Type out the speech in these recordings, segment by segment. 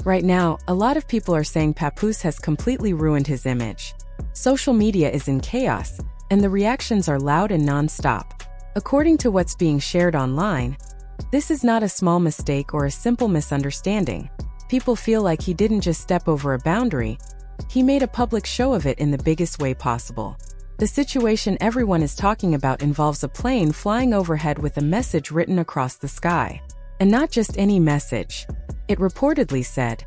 Right now, a lot of people are saying Papoose has completely ruined his image. Social media is in chaos, and the reactions are loud and non-stop. According to what's being shared online, this is not a small mistake or a simple misunderstanding. People feel like he didn't just step over a boundary, he made a public show of it in the biggest way possible. The situation everyone is talking about involves a plane flying overhead with a message written across the sky. And not just any message. It reportedly said,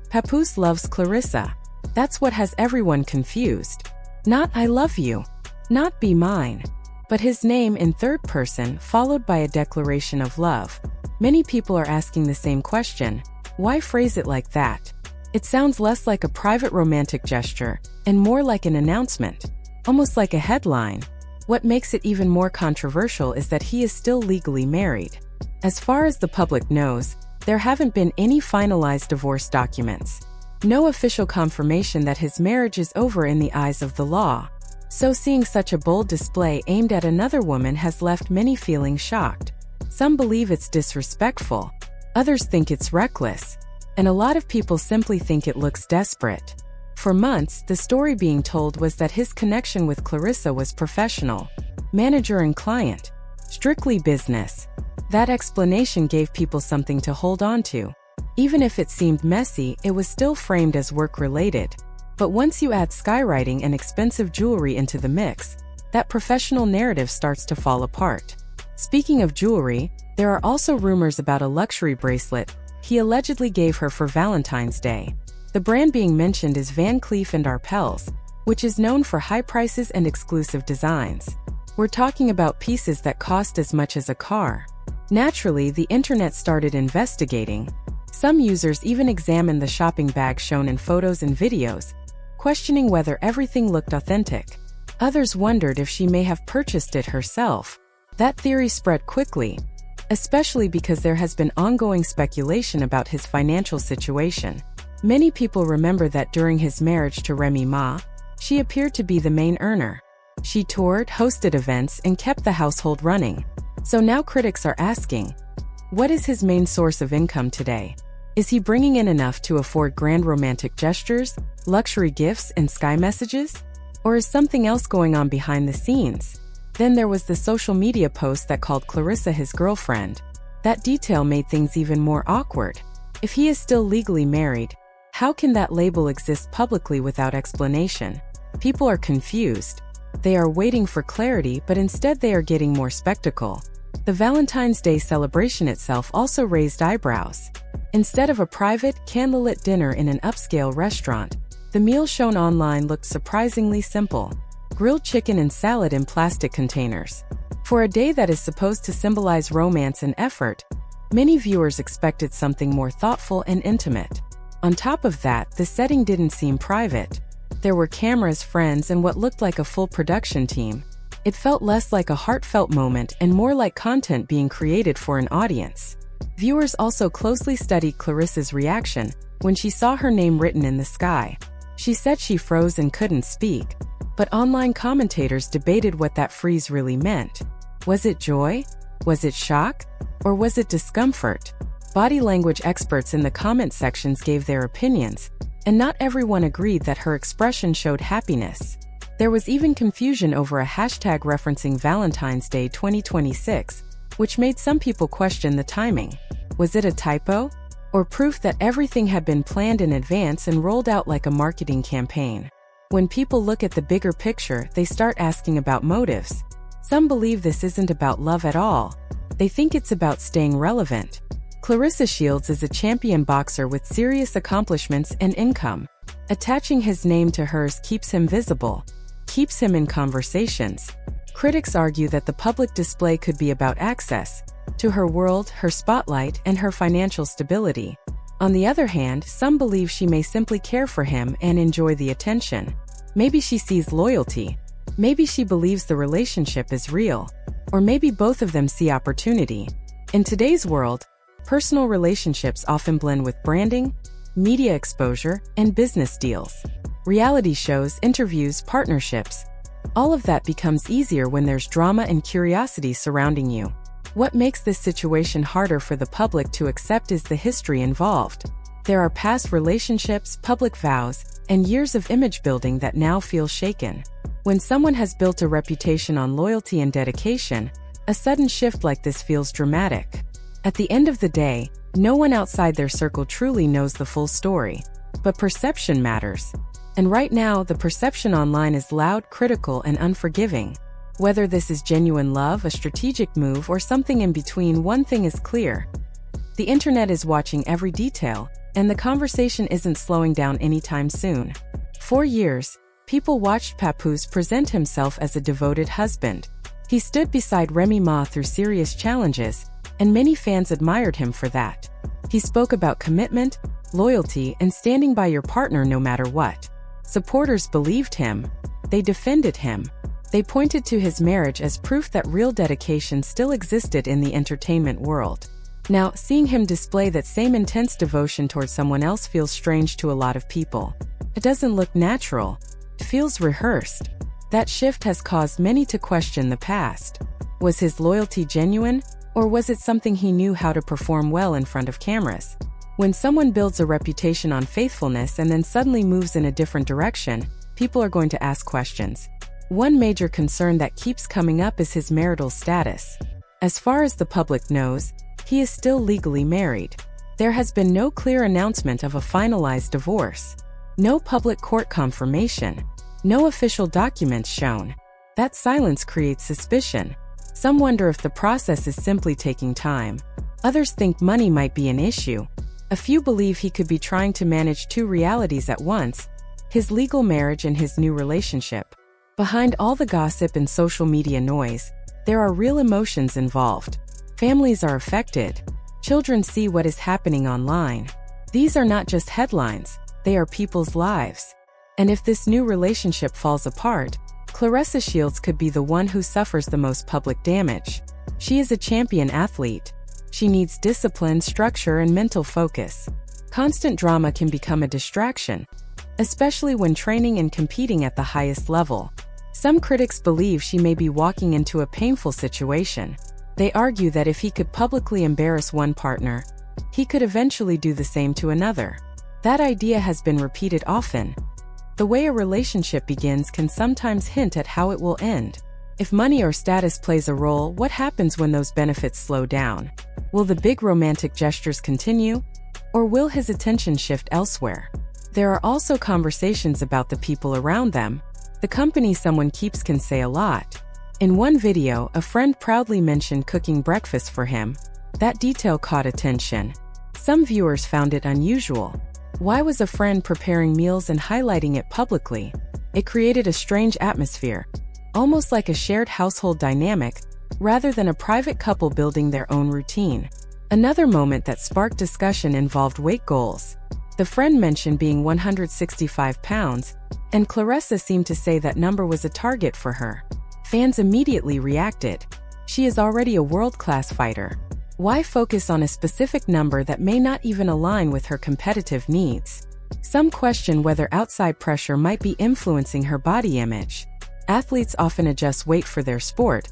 "Papoose loves Claressa." That's what has everyone confused. Not "I love you," not "be mine," but his name in third person followed by a declaration of love. Many people are asking the same question: why phrase it like that? It sounds less like a private romantic gesture and more like an announcement, almost like a headline. What makes it even more controversial is that he is still legally married. As far as the public knows, there haven't been any finalized divorce documents. No official confirmation that his marriage is over in the eyes of the law. So seeing such a bold display aimed at another woman has left many feeling shocked. Some believe it's disrespectful, others think it's reckless, and a lot of people simply think it looks desperate. For months, the story being told was that his connection with Claressa was professional, manager and client, strictly business. That explanation gave people something to hold on to. Even if it seemed messy, it was still framed as work-related. But once you add skywriting and expensive jewelry into the mix, that professional narrative starts to fall apart. Speaking of jewelry, there are also rumors about a luxury bracelet he allegedly gave her for Valentine's Day. The brand being mentioned is Van Cleef & Arpels, which is known for high prices and exclusive designs. We're talking about pieces that cost as much as a car. Naturally, the internet started investigating. Some users even examined the shopping bag shown in photos and videos, questioning whether everything looked authentic. Others wondered if she may have purchased it herself. That theory spread quickly, especially because there has been ongoing speculation about his financial situation. Many people remember that during his marriage to Remy Ma, she appeared to be the main earner. She toured, hosted events, and kept the household running. So now critics are asking, what is his main source of income today? Is he bringing in enough to afford grand romantic gestures, luxury gifts, and sky messages? Or is something else going on behind the scenes? Then there was the social media post that called Claressa his girlfriend. That detail made things even more awkward. If he is still legally married, how can that label exist publicly without explanation? People are confused. They are waiting for clarity, but instead they are getting more spectacle. The Valentine's Day celebration itself also raised eyebrows. Instead of a private, candlelit dinner in an upscale restaurant, the meal shown online looked surprisingly simple: grilled chicken and salad in plastic containers. For a day that is supposed to symbolize romance and effort, many viewers expected something more thoughtful and intimate. On top of that, the setting didn't seem private. There were cameras, friends, and what looked like a full production team. It felt less like a heartfelt moment and more like content being created for an audience. Viewers also closely studied Claressa's reaction when she saw her name written in the sky. She said she froze and couldn't speak, but online commentators debated what that freeze really meant. Was it joy? Was it shock? Or was it discomfort? Body language experts in the comment sections gave their opinions, and not everyone agreed that her expression showed happiness. There was even confusion over a hashtag referencing Valentine's Day 2026, which made some people question the timing. Was it a typo? Or proof that everything had been planned in advance and rolled out like a marketing campaign? When people look at the bigger picture, they start asking about motives. Some believe this isn't about love at all. They think it's about staying relevant. Claressa Shields is a champion boxer with serious accomplishments and income. Attaching his name to hers keeps him visible, keeps him in conversations. Critics argue that the public display could be about access to her world, her spotlight, and her financial stability. On the other hand, some believe she may simply care for him and enjoy the attention. Maybe she sees loyalty. Maybe she believes the relationship is real. Or maybe both of them see opportunity. In today's world, personal relationships often blend with branding, media exposure, and business deals. Reality shows, interviews, partnerships. All of that becomes easier when there's drama and curiosity surrounding you. What makes this situation harder for the public to accept is the history involved. There are past relationships, public vows, and years of image building that now feel shaken. When someone has built a reputation on loyalty and dedication, a sudden shift like this feels dramatic. At the end of the day, no one outside their circle truly knows the full story. But perception matters. And right now, the perception online is loud, critical, and unforgiving. Whether this is genuine love, a strategic move, or something in between, one thing is clear. The internet is watching every detail, and the conversation isn't slowing down anytime soon. For years, people watched Papoose present himself as a devoted husband. He stood beside Remy Ma through serious challenges, and many fans admired him for that. He spoke about commitment, loyalty, and standing by your partner no matter what. Supporters believed him. They defended him. They pointed to his marriage as proof that real dedication still existed in the entertainment world. Now, seeing him display that same intense devotion towards someone else feels strange to a lot of people. It doesn't look natural. It feels rehearsed. That shift has caused many to question the past. Was his loyalty genuine, or was it something he knew how to perform well in front of cameras? When someone builds a reputation on faithfulness and then suddenly moves in a different direction, people are going to ask questions. One major concern that keeps coming up is his marital status. As far as the public knows, he is still legally married. There has been no clear announcement of a finalized divorce. No public court confirmation. No official documents shown. That silence creates suspicion. Some wonder if the process is simply taking time. Others think money might be an issue. A few believe he could be trying to manage two realities at once: his legal marriage and his new relationship. Behind all the gossip and social media noise, there are real emotions involved. Families are affected. Children see what is happening online. These are not just headlines, they are people's lives. And if this new relationship falls apart, Claressa Shields could be the one who suffers the most public damage. She is a champion athlete. She needs discipline, structure, and mental focus. Constant drama can become a distraction, especially when training and competing at the highest level. Some critics believe she may be walking into a painful situation. They argue that if he could publicly embarrass one partner, he could eventually do the same to another. That idea has been repeated often. The way a relationship begins can sometimes hint at how it will end. If money or status plays a role, what happens when those benefits slow down? Will the big romantic gestures continue? Or will his attention shift elsewhere? There are also conversations about the people around them. The company someone keeps can say a lot. In one video, a friend proudly mentioned cooking breakfast for him. That detail caught attention. Some viewers found it unusual. Why was a friend preparing meals and highlighting it publicly? It created a strange atmosphere, almost like a shared household dynamic, rather than a private couple building their own routine. Another moment that sparked discussion involved weight goals. The friend mentioned being 165 pounds, and Claressa seemed to say that number was a target for her. Fans immediately reacted. She is already a world-class fighter. Why focus on a specific number that may not even align with her competitive needs? Some question whether outside pressure might be influencing her body image. Athletes often adjust weight for their sport,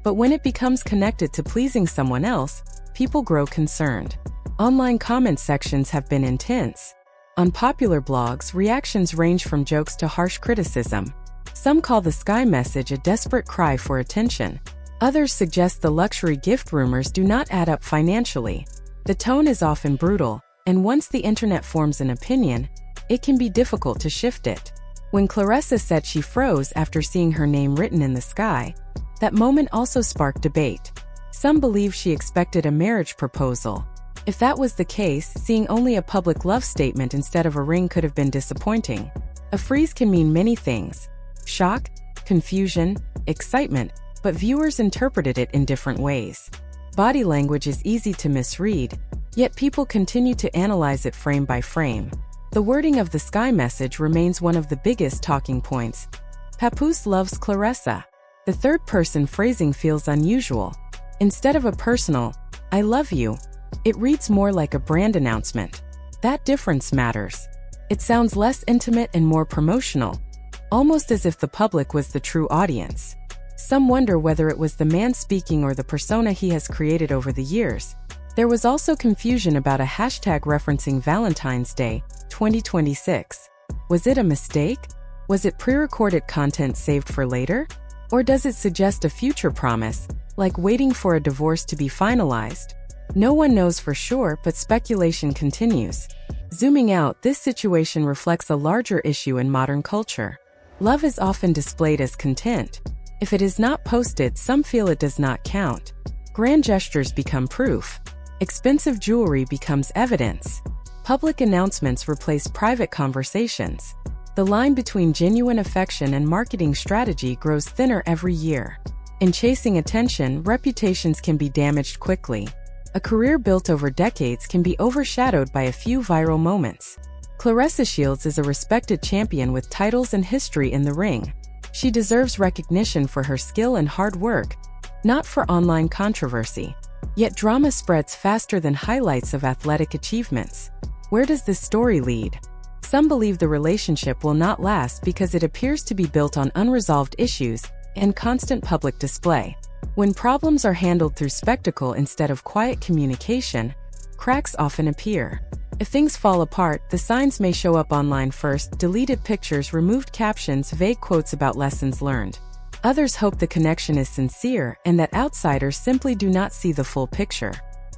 but when it becomes connected to pleasing someone else, people grow concerned. Online comment sections have been intense. On popular blogs, reactions range from jokes to harsh criticism. Some call the sky message a desperate cry for attention. Others suggest the luxury gift rumors do not add up financially. The tone is often brutal, and once the internet forms an opinion, it can be difficult to shift it. When Claressa said she froze after seeing her name written in the sky, that moment also sparked debate. Some believe she expected a marriage proposal. If that was the case, seeing only a public love statement instead of a ring could have been disappointing. A freeze can mean many things: shock, confusion, excitement, but viewers interpreted it in different ways. Body language is easy to misread, yet people continue to analyze it frame by frame. The wording of the sky message remains one of the biggest talking points. Papoose loves Claressa. The third-person phrasing feels unusual. Instead of a personal, "I love you," it reads more like a brand announcement. That difference matters. It sounds less intimate and more promotional, almost as if the public was the true audience. Some wonder whether it was the man speaking or the persona he has created over the years. There was also confusion about a hashtag referencing Valentine's Day 2026. Was it a mistake? Was it pre-recorded content saved for later? Or does it suggest a future promise, like waiting for a divorce to be finalized? No one knows for sure, but speculation continues. Zooming out, this situation reflects a larger issue in modern culture. Love is often displayed as content. If it is not posted, some feel it does not count. Grand gestures become proof. Expensive jewelry becomes evidence. Public announcements replace private conversations. The line between genuine affection and marketing strategy grows thinner every year. In chasing attention, reputations can be damaged quickly. A career built over decades can be overshadowed by a few viral moments. Claressa Shields is a respected champion with titles and history in the ring. She deserves recognition for her skill and hard work, not for online controversy. Yet drama spreads faster than highlights of athletic achievements. Where does this story lead? Some believe the relationship will not last because it appears to be built on unresolved issues and constant public display. When problems are handled through spectacle instead of quiet communication, cracks often appear. If things fall apart, the signs may show up online first: deleted pictures, removed captions, vague quotes about lessons learned. Others hope the connection is sincere and that outsiders simply do not see the full picture.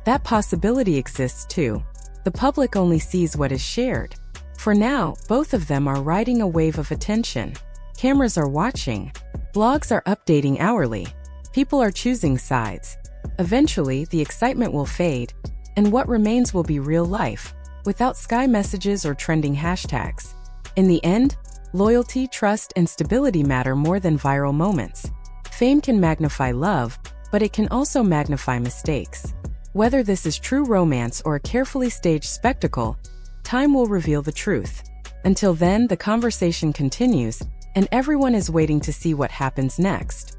That possibility exists too. The public only sees what is shared. For now, both of them are riding a wave of attention. Cameras are watching. Blogs are updating hourly. People are choosing sides. Eventually, the excitement will fade, and what remains will be real life, without sky messages or trending hashtags. In the end, loyalty, trust, and stability matter more than viral moments. Fame can magnify love, but it can also magnify mistakes. Whether this is true romance or a carefully staged spectacle, time will reveal the truth. Until then, the conversation continues, and everyone is waiting to see what happens next.